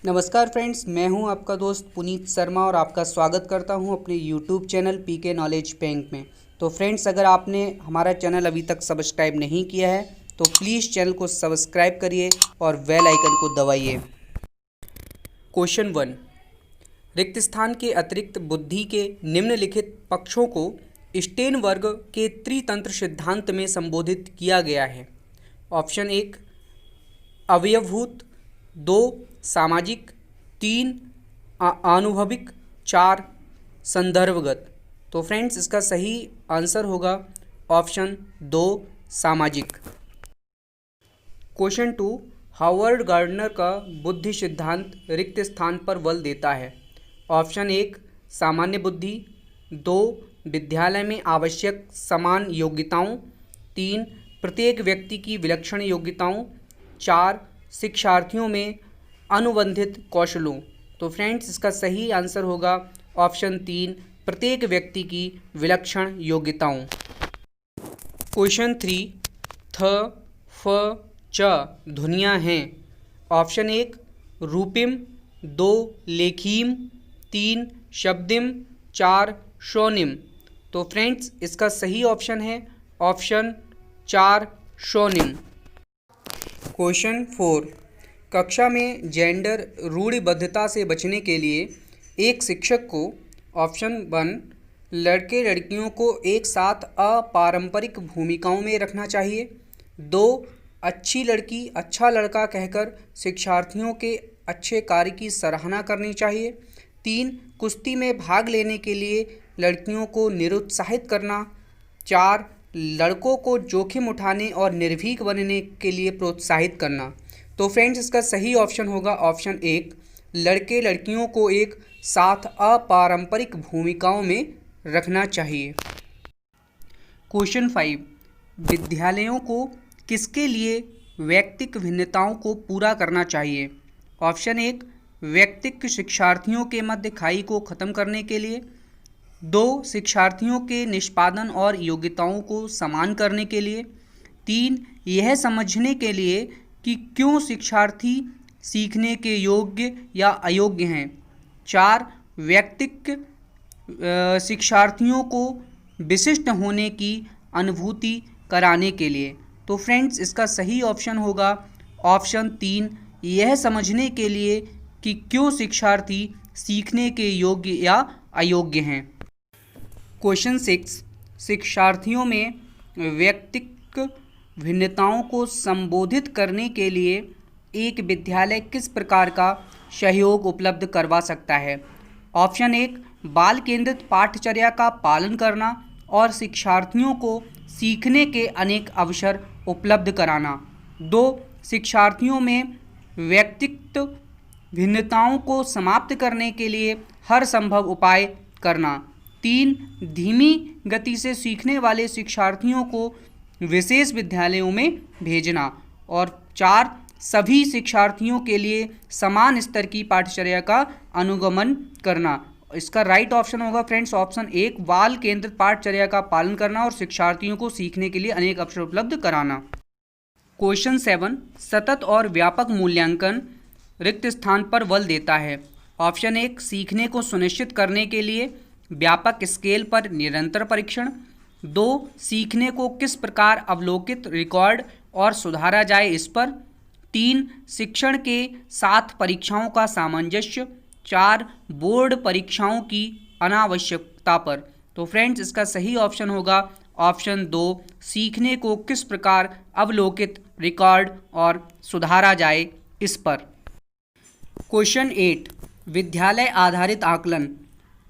नमस्कार फ्रेंड्स, मैं हूं आपका दोस्त पुनीत शर्मा और आपका स्वागत करता हूं अपने YouTube channel PK knowledge bank में। तो फ्रेंड्स, अगर आपने हमारा चैनल अभी तक सब्सक्राइब नहीं किया है तो प्लीज़ चैनल को सब्सक्राइब करिए और बेल आइकन को दबाइए। क्वेश्चन 1। रिक्त स्थान के अतिरिक्त बुद्धि के निम्नलिखित पक्षों को स्टेनबर्ग के त्रितंत्र सिद्धांत में संबोधित किया गया है। ऑप्शन 1 अवयवभूत, 2 सामाजिक, 3 आनुभविक, 4 संदर्भगत। तो फ्रेंड्स, इसका सही आंसर होगा ऑप्शन 2 सामाजिक। क्वेश्चन 2। हावर्ड गार्डनर का बुद्धि सिद्धांत रिक्त स्थान पर बल देता है। ऑप्शन 1 सामान्य बुद्धि, 2 विद्यालय में आवश्यक समान योग्यताओं, 3 प्रत्येक व्यक्ति की विलक्षण योग्यताओं, 4 शिक्षार्थियों में अनुबंधित कौशलों। तो फ्रेंड्स, इसका सही आंसर होगा ऑप्शन 3 प्रत्येक व्यक्ति की विलक्षण योग्यताओं। क्वेश्चन 3। थ, फ, च ध्वनियाँ हैं। ऑप्शन 1 रूपिम, 2 लेखीम, 3 शब्दिम, 4 शोनिम। तो फ्रेंड्स, इसका सही ऑप्शन है ऑप्शन 4 शोनिम। क्वेश्चन 4। कक्षा में जेंडर रूढ़िबद्धता से बचने के लिए एक शिक्षक को ऑप्शन 1 लड़के लड़कियों को एक साथ अपारंपरिक भूमिकाओं में रखना चाहिए, 2 अच्छी लड़की अच्छा लड़का कहकर शिक्षार्थियों के अच्छे कार्य की सराहना करनी चाहिए, 3 कुश्ती में भाग लेने के लिए लड़कियों को निरुत्साहित करना, 4 लड़कों को जोखिम उठाने और निर्भीक बनने के लिए प्रोत्साहित करना। तो फ्रेंड्स, इसका सही ऑप्शन होगा ऑप्शन 1 लड़के लड़कियों को एक साथ अपारंपरिक भूमिकाओं में रखना चाहिए। क्वेश्चन 5। विद्यालयों को किसके लिए व्यक्तिक भिन्नताओं को पूरा करना चाहिए। ऑप्शन 1 व्यक्तिक शिक्षार्थियों के मध्य खाई को खत्म करने के लिए, 2 शिक्षार्थियों के निष्पादन और योग्यताओं को समान करने के लिए, 3 यह समझने के लिए कि क्यों शिक्षार्थी सीखने के योग्य या अयोग्य हैं, 4 व्यक्तिक शिक्षार्थियों को विशिष्ट होने की अनुभूति कराने के लिए। तो फ्रेंड्स, इसका सही ऑप्शन होगा ऑप्शन 3 यह समझने के लिए कि क्यों शिक्षार्थी सीखने के योग्य या अयोग्य हैं। क्वेश्चन 6। शिक्षार्थियों में व्यक्तिक भिन्नताओं को संबोधित करने के लिए एक विद्यालय किस प्रकार का सहयोग उपलब्ध करवा सकता है। ऑप्शन 1 बाल केंद्रित पाठचर्या का पालन करना और शिक्षार्थियों को सीखने के अनेक अवसर उपलब्ध कराना, 2 शिक्षार्थियों में व्यक्तित्व भिन्नताओं को समाप्त करने के लिए हर संभव उपाय करना, 3 धीमी गति से सीखने वाले शिक्षार्थियों को विशेष विद्यालयों में भेजना, और 4 सभी शिक्षार्थियों के लिए समान स्तर की पाठचर्या का अनुगमन करना। इसका राइट ऑप्शन होगा फ्रेंड्स ऑप्शन 1 बाल केंद्रित पाठचर्या का पालन करना और शिक्षार्थियों को सीखने के लिए अनेक अवसर उपलब्ध कराना। क्वेश्चन 7। सतत और व्यापक मूल्यांकन रिक्त स्थान पर बल देता है। ऑप्शन 1 सीखने को सुनिश्चित करने के लिए व्यापक स्केल पर निरंतर परीक्षण, 2 सीखने को किस प्रकार अवलोकित रिकॉर्ड और सुधारा जाए इस पर, 3 शिक्षण के साथ परीक्षाओं का सामंजस्य, 4 बोर्ड परीक्षाओं की अनावश्यकता पर। तो फ्रेंड्स, इसका सही ऑप्शन होगा ऑप्शन 2 सीखने को किस प्रकार अवलोकित रिकॉर्ड और सुधारा जाए इस पर। क्वेश्चन 8। विद्यालय आधारित आकलन।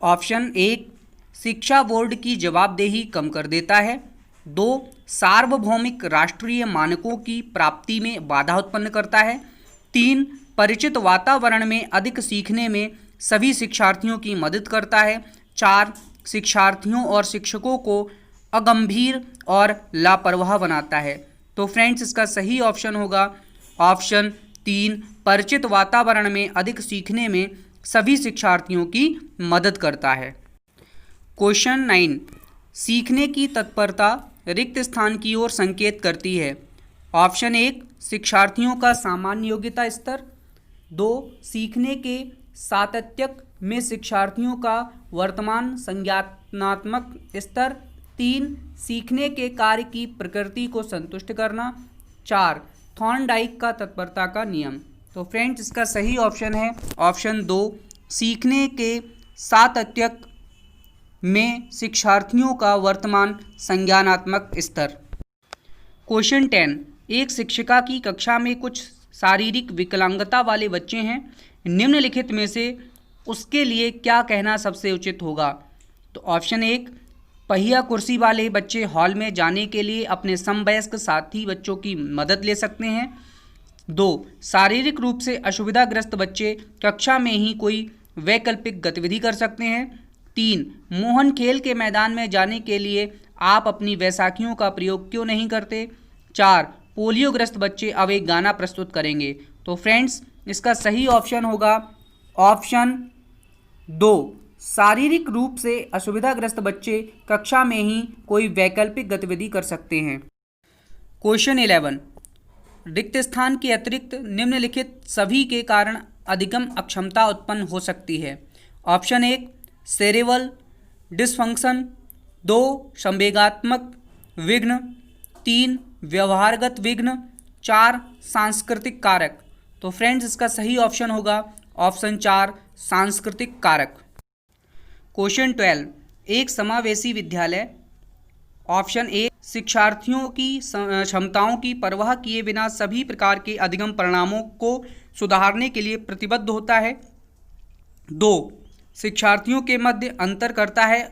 ऑप्शन 1 शिक्षा बोर्ड की जवाबदेही कम कर देता है, 2 सार्वभौमिक राष्ट्रीय मानकों की प्राप्ति में बाधा उत्पन्न करता है, 3 परिचित वातावरण में अधिक सीखने में सभी शिक्षार्थियों की मदद करता है, 4 शिक्षार्थियों और शिक्षकों को अगंभीर और लापरवाह बनाता है। तो फ्रेंड्स, इसका सही ऑप्शन होगा ऑप्शन 3 परिचित वातावरण में अधिक सीखने में सभी शिक्षार्थियों की मदद करता है। क्वेश्चन 9। सीखने की तत्परता रिक्त स्थान की ओर संकेत करती है। ऑप्शन 1 शिक्षार्थियों का सामान्य योग्यता स्तर, 2 सीखने के सातत्य में शिक्षार्थियों का वर्तमान संज्ञानात्मक स्तर, 3 सीखने के कार्य की प्रकृति को संतुष्ट करना, 4 थॉर्नडाइक का तत्परता का नियम। तो फ्रेंड्स इसका सही ऑप्शन है ऑप्शन 2 सीखने के सातत्य में शिक्षार्थियों का वर्तमान संज्ञानात्मक स्तर। क्वेश्चन 10 एक शिक्षिका की कक्षा में कुछ शारीरिक विकलांगता वाले बच्चे हैं, निम्नलिखित में से उसके लिए क्या कहना सबसे उचित होगा। तो ऑप्शन 1 पहिया कुर्सी वाले बच्चे हॉल में जाने के लिए अपने समवयस्क साथी बच्चों की मदद ले सकते हैं। 2 शारीरिक रूप से असुविधाग्रस्त बच्चे कक्षा में ही कोई वैकल्पिक गतिविधि कर सकते हैं। 3 मोहन खेल के मैदान में जाने के लिए आप अपनी वैसाखियों का प्रयोग क्यों नहीं करते। 4 पोलियोग्रस्त बच्चे अब एक गाना प्रस्तुत करेंगे। तो फ्रेंड्स इसका सही ऑप्शन होगा ऑप्शन 2 शारीरिक रूप से असुविधाग्रस्त बच्चे कक्षा में ही कोई वैकल्पिक गतिविधि कर सकते हैं। क्वेश्चन 11 रिक्त स्थान के अतिरिक्त निम्नलिखित सभी के कारण अधिगम अक्षमता उत्पन्न हो सकती है। ऑप्शन 1 सेरेब्रल डिसफंक्शन, 2 संवेगात्मक विघ्न, 3 व्यवहारगत विघ्न, 4 सांस्कृतिक कारक। तो फ्रेंड्स इसका सही ऑप्शन होगा ऑप्शन 4 सांस्कृतिक कारक। क्वेश्चन 12 एक समावेशी विद्यालय। ऑप्शन ए शिक्षार्थियों की क्षमताओं की परवाह किए बिना सभी प्रकार के अधिगम परिणामों को सुधारने के लिए प्रतिबद्ध होता है। 2 शिक्षार्थियों के मध्य अंतर करता है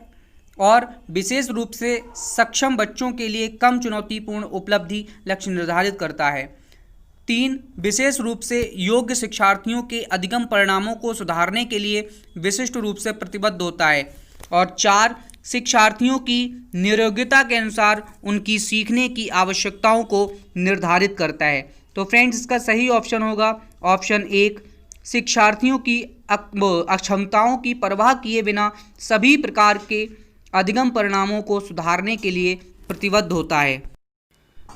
और विशेष रूप से सक्षम बच्चों के लिए कम चुनौतीपूर्ण उपलब्धि लक्ष्य निर्धारित करता है। 3 विशेष रूप से योग्य शिक्षार्थियों के अधिगम परिणामों को सुधारने के लिए विशिष्ट रूप से प्रतिबद्ध होता है। और 4 शिक्षार्थियों की नियोग्यता के अनुसार उनकी सीखने की आवश्यकताओं को निर्धारित करता है। तो फ्रेंड्स इसका सही ऑप्शन होगा ऑप्शन 1 शिक्षार्थियों की अक्षमताओं की परवाह किए बिना सभी प्रकार के अधिगम परिणामों को सुधारने के लिए प्रतिबद्ध होता है।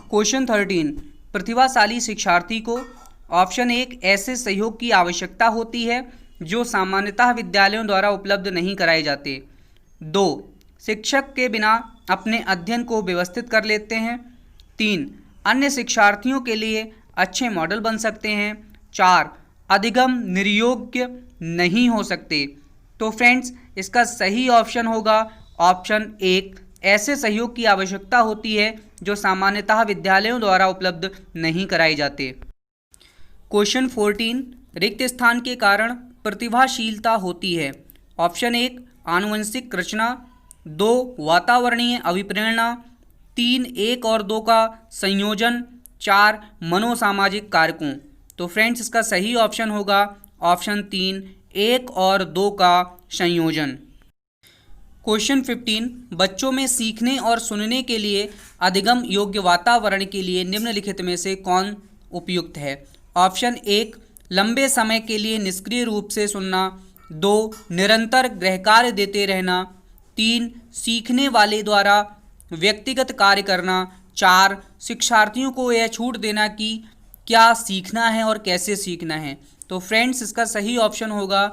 क्वेश्चन 13 प्रतिभाशाली शिक्षार्थी को ऑप्शन 1 ऐसे सहयोग की आवश्यकता होती है जो सामान्यतः विद्यालयों द्वारा उपलब्ध नहीं कराए जाते। 2 शिक्षक के बिना अपने अध्ययन को व्यवस्थित कर लेते हैं। 3 अन्य शिक्षार्थियों के लिए अच्छे मॉडल बन सकते हैं। 4 अधिगम निर्योग्य नहीं हो सकते। तो फ्रेंड्स इसका सही ऑप्शन होगा ऑप्शन 1 ऐसे सहयोग की आवश्यकता होती है जो सामान्यतः विद्यालयों द्वारा उपलब्ध नहीं कराए जाते। क्वेश्चन 14 रिक्त स्थान के कारण प्रतिभाशीलता होती है। ऑप्शन 1 आनुवंशिक रचना, 2 वातावरणीय अभिप्रेरणा, 3 1 और 2 का संयोजन, 4 मनोसामाजिक कारकों। तो फ्रेंड्स इसका सही ऑप्शन होगा ऑप्शन 3 1 और 2 का संयोजन। क्वेश्चन 15 बच्चों में सीखने और सुनने के लिए अधिगम योग्य वातावरण के लिए निम्नलिखित में से कौन उपयुक्त है। ऑप्शन 1 लंबे समय के लिए निष्क्रिय रूप से सुनना, 2 निरंतर गृहकार्य देते रहना, 3 सीखने वाले द्वारा व्यक्तिगत कार्य करना, 4 शिक्षार्थियों को यह छूट देना कि क्या सीखना है और कैसे सीखना है। तो फ्रेंड्स इसका सही ऑप्शन होगा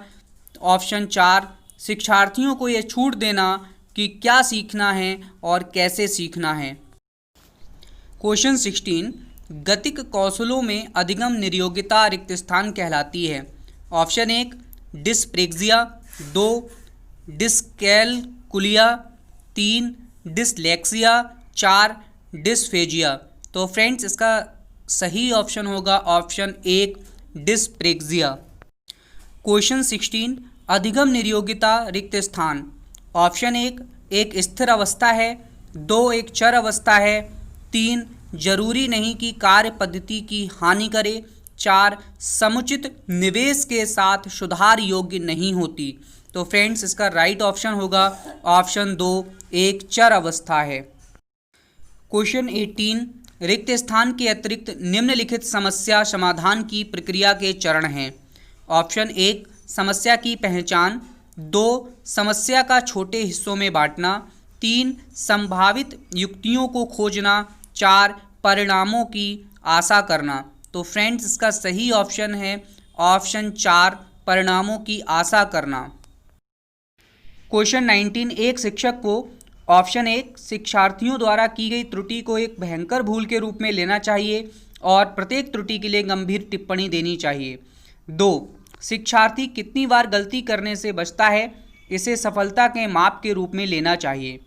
ऑप्शन 4 शिक्षार्थियों को यह छूट देना कि क्या सीखना है और कैसे सीखना है। क्वेश्चन 16 गतिक कौशलों में अधिगम निर्योग्यता रिक्त स्थान कहलाती है। Option 1 dyspraxia, 2 dyscalculia, 3 dyslexia, 4 dysphagia. तो फ्रेंड्स इसका सही ऑप्शन होगा ऑप्शन 1 डिस्प्रेक्सिया। क्वेश्चन 16 अधिगम निर्योग्यता रिक्त स्थान। ऑप्शन 1 एक स्थिर अवस्था है, 2 एक चर अवस्था है, 3 जरूरी नहीं कि कार्य पद्धति की हानि करे, 4 समुचित निवेश के साथ सुधार योग्य नहीं होती। तो फ्रेंड्स इसका राइट ऑप्शन होगा ऑप्शन 2 एक चर अवस्था है। क्वेश्चन 18 रिक्त स्थान के अतिरिक्त निम्नलिखित समस्या समाधान की प्रक्रिया के चरण हैं। ऑप्शन 1 समस्या की पहचान, 2 समस्या का छोटे हिस्सों में बांटना, 3 संभावित युक्तियों को खोजना, 4 परिणामों की आशा करना। तो फ्रेंड्स इसका सही ऑप्शन है ऑप्शन 4 परिणामों की आशा करना। क्वेश्चन 19, एक शिक्षक को ऑप्शन 1 शिक्षार्थियों द्वारा की गई त्रुटि को एक भयंकर भूल के रूप में लेना चाहिए और प्रत्येक त्रुटि के लिए गंभीर टिप्पणी देनी चाहिए। 2 शिक्षार्थी कितनी बार गलती करने से बचता है, इसे सफलता के माप के रूप में लेना चाहिए।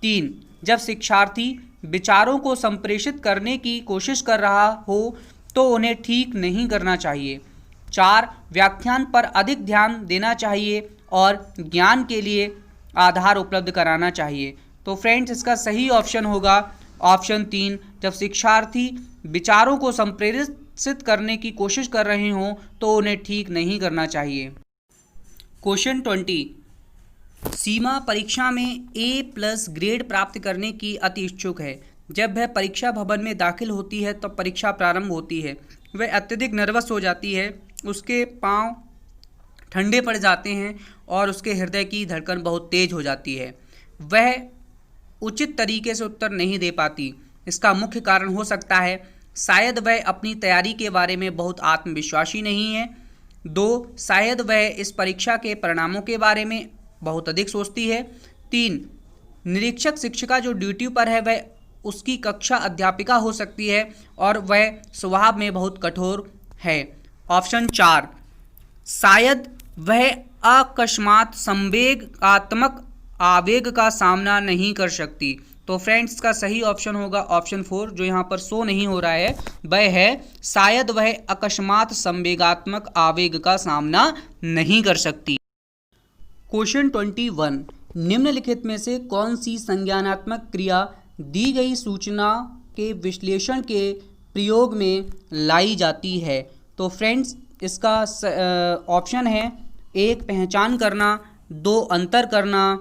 3 जब शिक्षार्थी विचारों को संप्रेषित करने की कोशिश कर रहा हो तो उन्हें ठीक नहीं करना चाहिए। 4 व्याख्यान पर अधिक ध्यान देना चाहिए और ज्ञान के लिए आधार उपलब्ध कराना चाहिए। तो फ्रेंड्स इसका सही ऑप्शन होगा ऑप्शन 3, जब शिक्षार्थी विचारों को संप्रेषित करने की कोशिश कर रहे हों तो उन्हें ठीक नहीं करना चाहिए। क्वेश्चन 20, सीमा परीक्षा में A+ ग्रेड प्राप्त करने की अति इच्छुक है। जब वह परीक्षा भवन में दाखिल होती है तब परीक्षा प्रारंभ होती है। वह अत्यधिक नर्वस हो जाती है, उसके पांव ठंडे पड़ जाते हैं और उसके हृदय की धड़कन बहुत तेज हो जाती है। वह उचित तरीके से उत्तर नहीं दे पाती। इसका मुख्य कारण हो सकता है शायद वह अपनी तैयारी के बारे में बहुत आत्मविश्वासी नहीं है। 2 शायद वह इस परीक्षा के परिणामों के बारे में बहुत अधिक सोचती है। 3 निरीक्षक शिक्षिका जो ड्यूटी पर है वह उसकी कक्षा अध्यापिका हो सकती है और वह स्वभाव में बहुत कठोर है। ऑप्शन 4 शायद वह अकस्मात संवेगात्मक आवेग का सामना नहीं कर सकती। तो फ्रेंड्स का सही ऑप्शन होगा ऑप्शन 4, जो यहाँ पर शो नहीं हो रहा है, वह है शायद वह अकस्मात संवेगात्मक आवेग का सामना नहीं कर सकती। क्वेश्चन 21, निम्नलिखित में से कौन सी संज्ञानात्मक क्रिया दी गई सूचना के विश्लेषण के प्रयोग में लाई जाती है। तो फ्रेंड्स इसका ऑप्शन है 1 पहचान करना, 2 अंतर करना,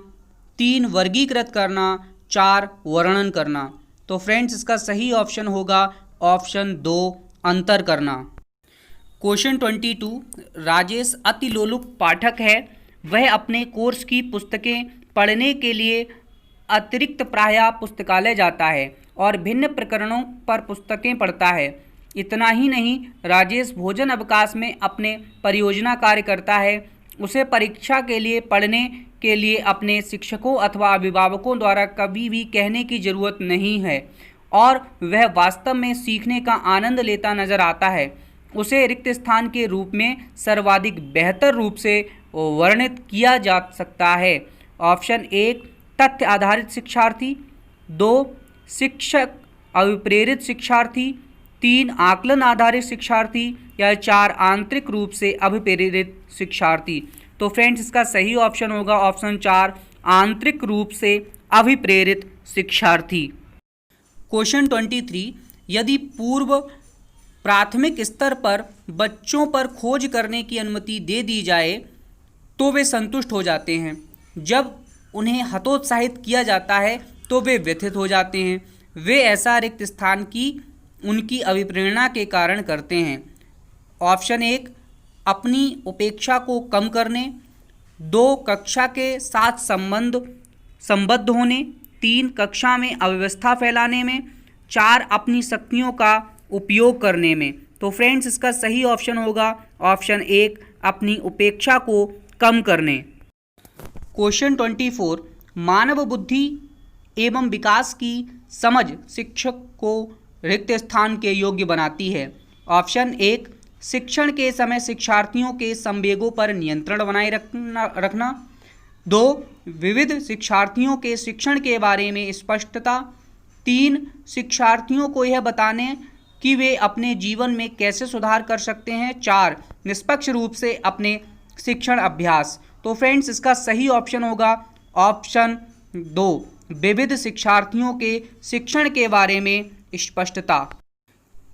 3 वर्गीकृत करना, 4 वर्णन करना। तो फ्रेंड्स इसका सही ऑप्शन होगा ऑप्शन 2 अंतर करना। क्वेश्चन 22, राजेश अति लोलुप पाठक है। वह अपने कोर्स की पुस्तकें पढ़ने के लिए अतिरिक्त प्रायः पुस्तकालय जाता है और भिन्न प्रकरणों पर पुस्तकें पढ़ता है। इतना ही नहीं, राजेश भोजन अवकाश में अपने परियोजना कार्य करता है। उसे परीक्षा के लिए पढ़ने के लिए अपने शिक्षकों अथवा अभिभावकों द्वारा कभी भी कहने की ज़रूरत नहीं है और वह वास्तव में सीखने का आनंद लेता नजर आता है। उसे रिक्त स्थान के रूप में सर्वाधिक बेहतर रूप से वर्णित किया जा सकता है। ऑप्शन 1 तथ्य आधारित शिक्षार्थी, 2 शिक्षक अभिप्रेरित शिक्षार्थी, 3 आकलन आधारित शिक्षार्थी या 4 आंतरिक रूप से अभिप्रेरित शिक्षार्थी। तो फ्रेंड्स इसका सही ऑप्शन होगा ऑप्शन 4 आंतरिक रूप से अभिप्रेरित शिक्षार्थी। क्वेश्चन 23, यदि पूर्व प्राथमिक स्तर पर बच्चों पर खोज करने की अनुमति दे दी जाए तो वे संतुष्ट हो जाते हैं। जब उन्हें हतोत्साहित किया जाता है तो वे व्यथित हो जाते हैं। वे ऐसा रिक्त स्थान की उनकी अभिप्रेरणा के कारण करते हैं। ऑप्शन 1 अपनी उपेक्षा को कम करने, 2 कक्षा के साथ संबद्ध होने, 3 कक्षा में अव्यवस्था फैलाने में, 4 अपनी शक्तियों का उपयोग करने में। तो फ्रेंड्स इसका सही ऑप्शन होगा ऑप्शन 1 अपनी उपेक्षा को कम करने। क्वेश्चन 24, मानव बुद्धि एवं विकास की समझ शिक्षक को रिक्त स्थान के योग्य बनाती है। ऑप्शन 1 शिक्षण के समय शिक्षार्थियों के संवेगों पर नियंत्रण बनाए रखना, 2 विविध शिक्षार्थियों के शिक्षण के बारे में स्पष्टता, 3 शिक्षार्थियों को यह बताने कि वे अपने जीवन में कैसे सुधार कर सकते हैं, 4 निष्पक्ष रूप से अपने शिक्षण अभ्यास। तो फ्रेंड्स इसका सही ऑप्शन होगा ऑप्शन 2 विविध शिक्षार्थियों के शिक्षण के बारे में स्पष्टता।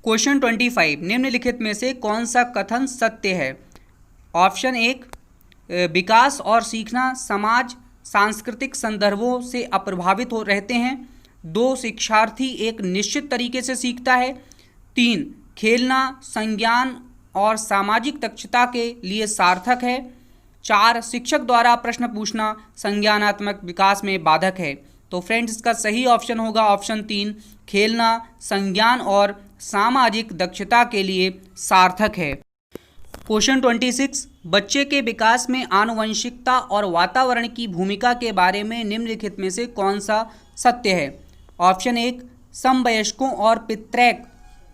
क्वेश्चन 25, निम्नलिखित में से कौन सा कथन सत्य है। ऑप्शन 1 विकास और सीखना समाज सांस्कृतिक संदर्भों से अप्रभावित हो रहते हैं, 2 शिक्षार्थी एक निश्चित तरीके से सीखता है, 3 खेलना संज्ञान और सामाजिक दक्षता के लिए सार्थक है, 4 शिक्षक द्वारा प्रश्न पूछना संज्ञानात्मक विकास में बाधक है। तो फ्रेंड्स इसका सही ऑप्शन होगा ऑप्शन 3 खेलना संज्ञान और सामाजिक दक्षता के लिए सार्थक है। क्वेश्चन 26, बच्चे के विकास में आनुवंशिकता और वातावरण की भूमिका के बारे में निम्नलिखित में से कौन सा सत्य है? ऑप्शन 1, समवयस्कों और पितृक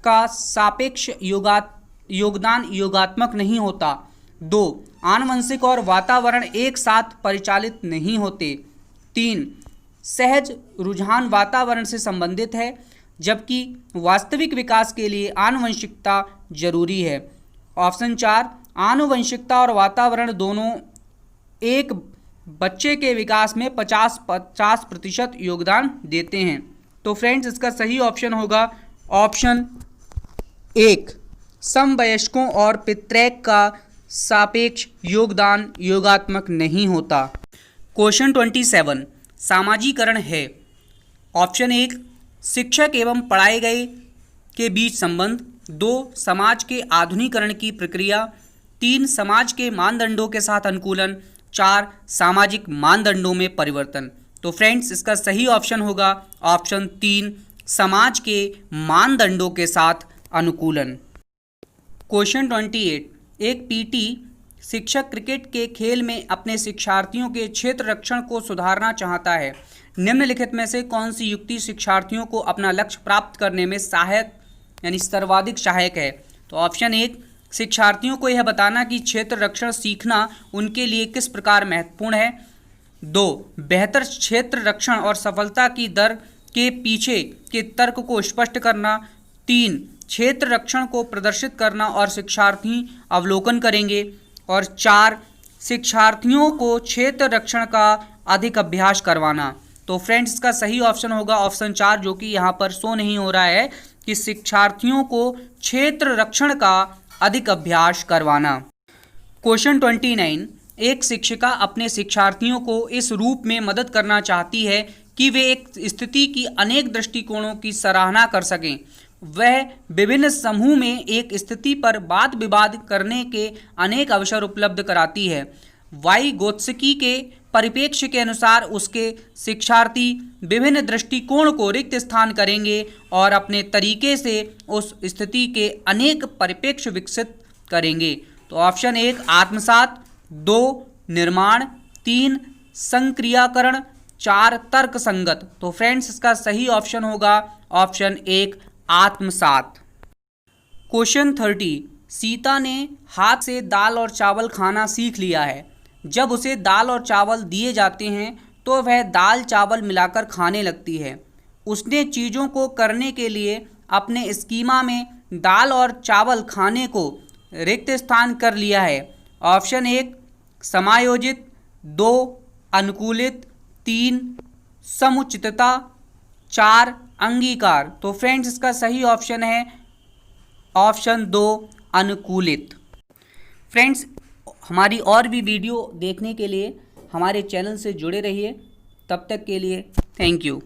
का सापेक्ष योगदान योगात्मक नहीं होता। 2, आनुवंशिक और वातावरण एक साथ परिचालित नहीं होते। 3, सहज रुझान वातावरण से संबंधित है, जबकि वास्तविक विकास के लिए आनुवंशिकता जरूरी है। ऑप्शन 4, आनुवंशिकता और वातावरण दोनों एक बच्चे के विकास में 50% योगदान देते हैं। तो फ्रेंड्स, इसका सही ऑप्शन होगा ऑप्शन 1, समवयस्कों और पितृक का सापेक्ष योगदान योगात्मक नहीं होता। क्वेश्चन 27, सामाजीकरण है। ऑप्शन 1, शिक्षक एवं पढ़ाए गए के बीच संबंध। 2, समाज के आधुनिकीकरण की प्रक्रिया। 3, समाज के मानदंडों के साथ अनुकूलन। 4, सामाजिक मानदंडों में परिवर्तन। तो फ्रेंड्स, इसका सही ऑप्शन होगा ऑप्शन 3, समाज के मानदंडों के साथ अनुकूलन। क्वेश्चन 28, एक पीटी शिक्षक क्रिकेट के खेल में अपने शिक्षार्थियों के क्षेत्र रक्षण को सुधारना चाहता है। निम्नलिखित में से कौन सी युक्ति शिक्षार्थियों को अपना लक्ष्य प्राप्त करने में सहायक यानी सर्वाधिक सहायक है? तो ऑप्शन 1, शिक्षार्थियों को यह बताना कि क्षेत्र रक्षण सीखना उनके लिए किस प्रकार महत्वपूर्ण है। 2, बेहतर क्षेत्र रक्षण और सफलता की दर के पीछे के तर्क को स्पष्ट करना। 3, क्षेत्र रक्षण को प्रदर्शित करना और शिक्षार्थी अवलोकन करेंगे। और 4, शिक्षार्थियों को क्षेत्र रक्षण का अधिक अभ्यास करवाना। तो फ्रेंड्स, इसका सही ऑप्शन होगा ऑप्शन 4, जो कि यहाँ पर शो नहीं हो रहा है कि शिक्षार्थियों को क्षेत्र रक्षण का अधिक अभ्यास करवाना। क्वेश्चन 29, एक शिक्षिका अपने शिक्षार्थियों को इस रूप में मदद करना चाहती है कि वे एक स्थिति की अनेक दृष्टिकोणों की सराहना कर सकें। वह विभिन्न समूह में एक स्थिति पर वाद विवाद करने के अनेक अवसर उपलब्ध कराती है। वाइगोत्स्की के परिप्रेक्ष्य के अनुसार उसके शिक्षार्थी विभिन्न दृष्टिकोण को रिक्त स्थान करेंगे और अपने तरीके से उस स्थिति के अनेक परिप्रेक्ष्य विकसित करेंगे। तो ऑप्शन 1, आत्मसात। 2, निर्माण। 3, संक्रियाकरण। 4, तर्क संगत। तो फ्रेंड्स, इसका सही ऑप्शन होगा ऑप्शन 1, आत्मसात। क्वेश्चन 30, सीता ने हाथ से दाल और चावल खाना सीख लिया है। जब उसे दाल और चावल दिए जाते हैं तो वह दाल चावल मिलाकर खाने लगती है। उसने चीज़ों को करने के लिए अपने स्कीमा में दाल और चावल खाने को रिक्त स्थान कर लिया है। ऑप्शन 1, समायोजित। 2, अनुकूलित। 3, समुचितता। 4, अंगीकार। तो फ्रेंड्स, इसका सही ऑप्शन है ऑप्शन 2, अनुकूलित। फ्रेंड्स, हमारी और भी वीडियो देखने के लिए हमारे चैनल से जुड़े रहिए। तब तक के लिए थैंक यू।